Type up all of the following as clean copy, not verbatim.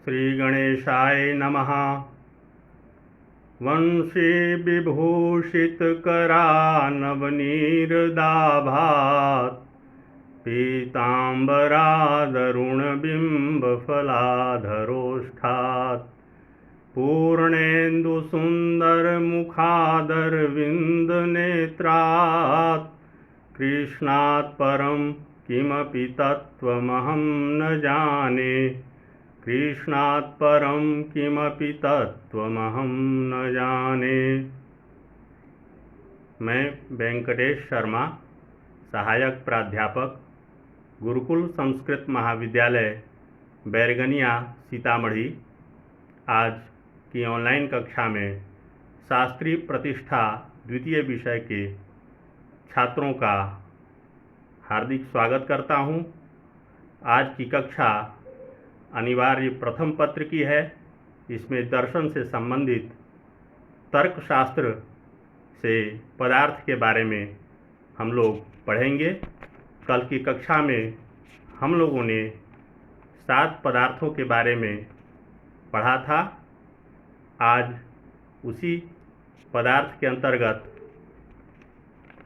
श्रीगणेशाय नमः। वंशी विभूषितकरानवनीरदाभात् पीताम्बरादरुणबिम्बफलाधरोष्ठात् पूर्णेन्दुसुन्दरमुखादरविन्दनेत्रात् कृष्णात् परं किमपि तत्त्वमहं न जाने। कृष्णात् परं किमपि तत्त्वमहं न जाने। मैं वेंकटेश शर्मा, सहायक प्राध्यापक, गुरुकुल संस्कृत महाविद्यालय बैरगनिया सीतामढ़ी, आज की ऑनलाइन कक्षा में शास्त्रीय प्रतिष्ठा द्वितीय विषय के छात्रों का हार्दिक स्वागत करता हूं। आज की कक्षा अनिवार्य प्रथम पत्र की है। इसमें दर्शन से संबंधित तर्कशास्त्र से पदार्थ के बारे में हम लोग पढ़ेंगे। कल की कक्षा में हम लोगों ने 7 पदार्थों के बारे में पढ़ा था। आज उसी पदार्थ के अंतर्गत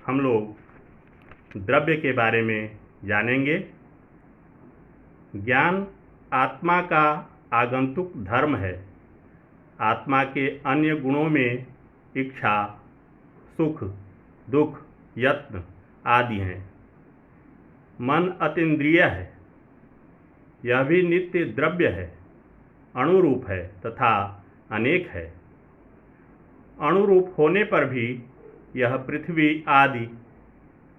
हम लोग द्रव्य के बारे में जानेंगे। ज्ञान आत्मा का आगंतुक धर्म है। आत्मा के अन्य गुणों में इच्छा, सुख, दुख, यत्न आदि हैं। मन अतीन्द्रिय है। यह भी नित्य द्रव्य है, अणुरूप है तथा अनेक है। अणुरूप होने पर भी यह पृथ्वी आदि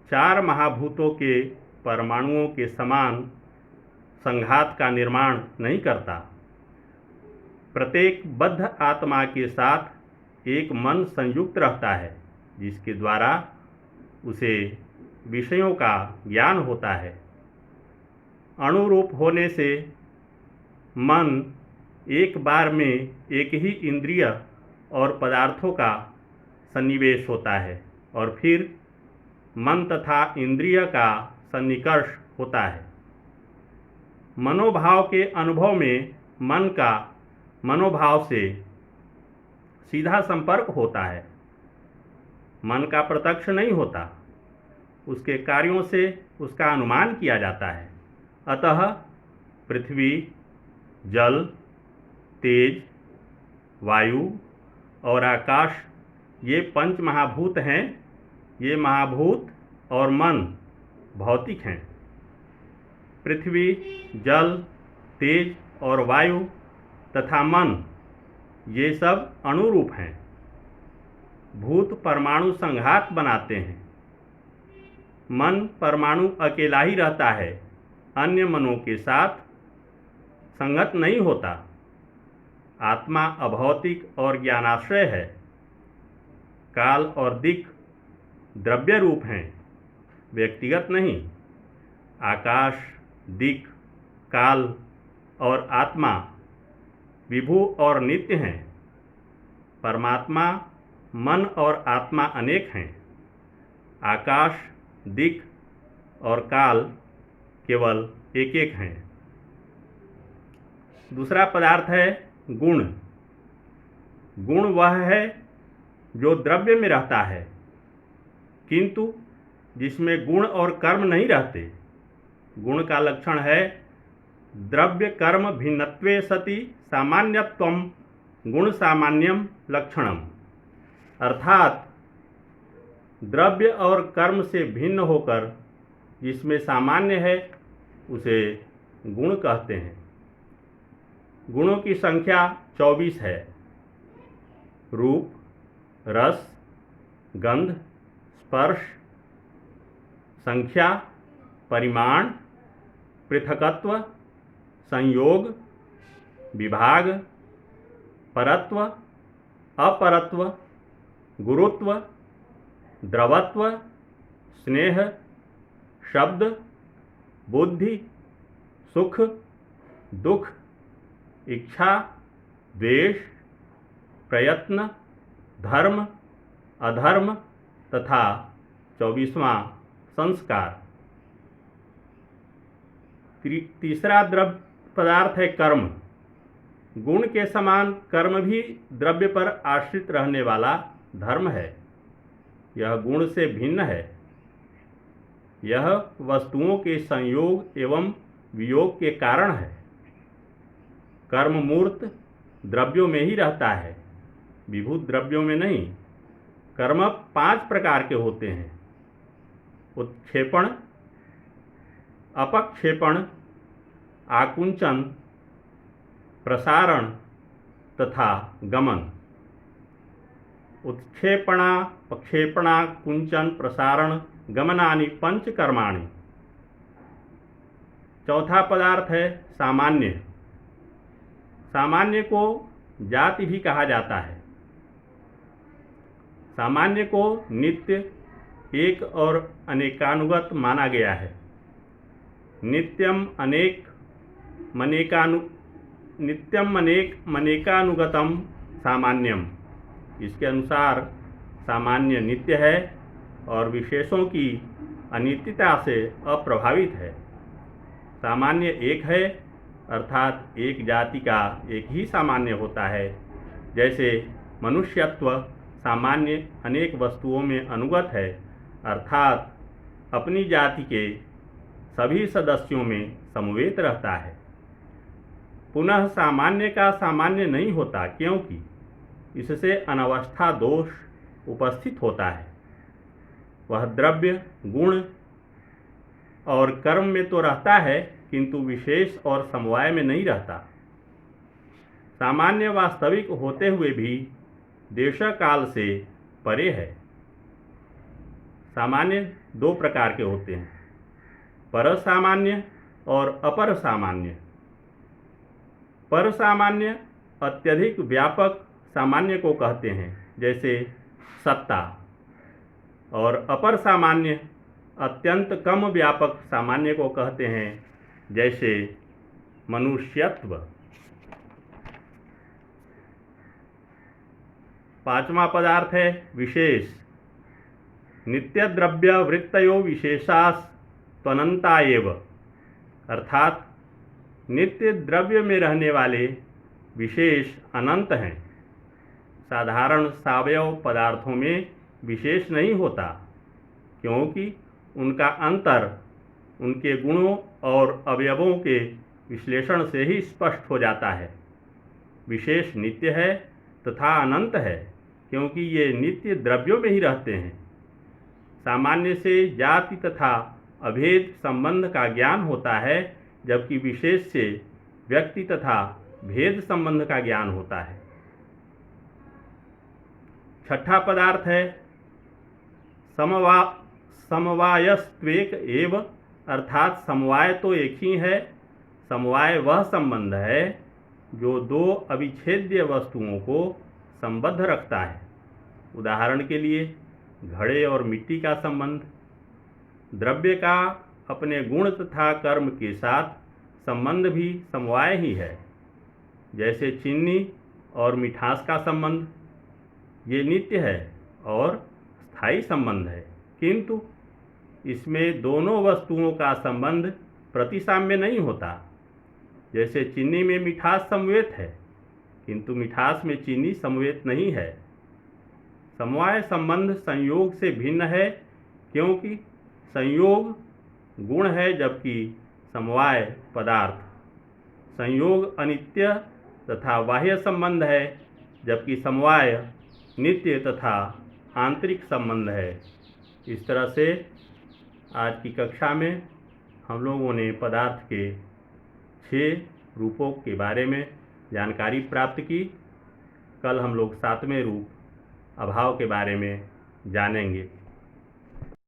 4 महाभूतों के परमाणुओं के समान संघात का निर्माण नहीं करता। प्रत्येक बद्ध आत्मा के साथ एक मन संयुक्त रहता है, जिसके द्वारा उसे विषयों का ज्ञान होता है। अणुरूप होने से मन एक बार में एक ही इंद्रिय और पदार्थों का सन्निवेश होता है और फिर मन तथा इंद्रिय का सन्निकर्ष होता है। मनोभाव के अनुभव में मन का मनोभाव से सीधा संपर्क होता है। मन का प्रत्यक्ष नहीं होता, उसके कार्यों से उसका अनुमान किया जाता है। अतः पृथ्वी, जल, तेज, वायु और आकाश ये 5 महाभूत हैं। ये महाभूत और मन भौतिक हैं। पृथ्वी, जल, तेज और वायु तथा मन ये सब अणुरूप हैं। भूत परमाणु संघात बनाते हैं। मन परमाणु अकेला ही रहता है, अन्य मनों के साथ संगत नहीं होता। आत्मा अभौतिक और ज्ञानाश्रय है। काल और दिक् द्रव्य रूप हैं, व्यक्तिगत नहीं। आकाश, दिक्, काल और आत्मा विभु और नित्य हैं। परमात्मा, मन और आत्मा अनेक हैं। आकाश, दिक् और काल केवल एक एक हैं। दूसरा पदार्थ है गुण। गुण वह है जो द्रव्य में रहता है, किंतु जिसमें गुण और कर्म नहीं रहते। गुण का लक्षण है द्रव्य कर्म भिन्नत्वे सति सामान्यत्वम गुण सामान्यम लक्षणम। अर्थात द्रव्य और कर्म से भिन्न होकर जिसमें सामान्य है उसे गुण कहते हैं। गुणों की संख्या 24 है। रूप, रस, गंध, स्पर्श, संख्या, परिमाण, पृथकत्व, संयोग, विभाग, परत्व, अपरत्व, गुरुत्व, द्रवत्व, स्नेह, शब्द, बुद्धि, सुख, दुख, इच्छा, द्वेष, प्रयत्न, धर्म, अधर्म तथा 24वां संस्कार। तीसरा द्रव्य पदार्थ है कर्म। गुण के समान कर्म भी द्रव्य पर आश्रित रहने वाला धर्म है। यह गुण से भिन्न है। यह वस्तुओं के संयोग एवं वियोग के कारण है। कर्म मूर्त द्रव्यों में ही रहता है, विभूत द्रव्यों में नहीं। कर्म 5 प्रकार के होते हैं: उत्क्षेपण, अपक्षेपण, आकुंचन, प्रसारण तथा गमन। उत्क्षेपणा प्रक्षेपणा कुंचन प्रसारण गमनानि पंच कर्माणि। चौथा पदार्थ है सामान्य। सामान्य को जाति भी कहा जाता है। सामान्य को नित्य, एक और अनेकानुगत माना गया है। नित्यम अनेक मनेकानुगतम सामान्यम। इसके अनुसार सामान्य नित्य है और विशेषों की अनित्यता से अप्रभावित है। सामान्य एक है, अर्थात एक जाति का एक ही सामान्य होता है। जैसे मनुष्यत्व सामान्य अनेक वस्तुओं में अनुगत है, अर्थात अपनी जाति के सभी सदस्यों में समवेत रहता है। पुनः सामान्य का सामान्य नहीं होता, क्योंकि इससे अनवस्था दोष उपस्थित होता है। वह द्रव्य, गुण और कर्म में तो रहता है, किंतु विशेष और समवाय में नहीं रहता। सामान्य वास्तविक होते हुए भी देश काल से परे है। सामान्य 2 प्रकार के होते हैं: पर सामान्य और अपर सामान्य। पर सामान्य अत्यधिक व्यापक सामान्य को कहते हैं, जैसे सत्ता, और अपर सामान्य अत्यंत कम व्यापक सामान्य को कहते हैं, जैसे मनुष्यत्व। 5वां पदार्थ है विशेष। नित्य द्रव्य वृत्तयो विशेषास त्वनंता एव। अर्थात नित्य द्रव्य में रहने वाले विशेष अनंत हैं। साधारण सावयव पदार्थों में विशेष नहीं होता, क्योंकि उनका अंतर उनके गुणों और अवयवों के विश्लेषण से ही स्पष्ट हो जाता है। विशेष नित्य है तथा अनंत है, क्योंकि ये नित्य द्रव्यों में ही रहते हैं। सामान्य से जाति तथा अभेद संबंध का ज्ञान होता है, जबकि विशेष से व्यक्ति तथा भेद संबंध का ज्ञान होता है। 6ठा पदार्थ है समवायस्त्वेक एव। अर्थात समवाय तो एक ही है। समवाय वह संबंध है जो 2 अविच्छेद्य वस्तुओं को संबद्ध रखता है। उदाहरण के लिए घड़े और मिट्टी का संबंध। द्रव्य का अपने गुण तथा कर्म के साथ संबंध भी समवाय ही है। जैसे चीनी और मिठास का संबंध, ये नित्य है और स्थायी संबंध है, किंतु इसमें दोनों वस्तुओं का संबंध प्रतिसाम्य नहीं होता। जैसे चीनी में मिठास समवेत है, किंतु मिठास में चीनी समवेत नहीं है। समवाय संबंध संयोग से भिन्न है, क्योंकि संयोग गुण है, जबकि समवाय पदार्थ। संयोग अनित्य तथा बाह्य संबंध है, जबकि समवाय नित्य तथा आंतरिक संबंध है। इस तरह से आज की कक्षा में हम लोगों ने पदार्थ के 6 रूपों के बारे में जानकारी प्राप्त की। कल हम लोग 7वें रूप अभाव के बारे में जानेंगे।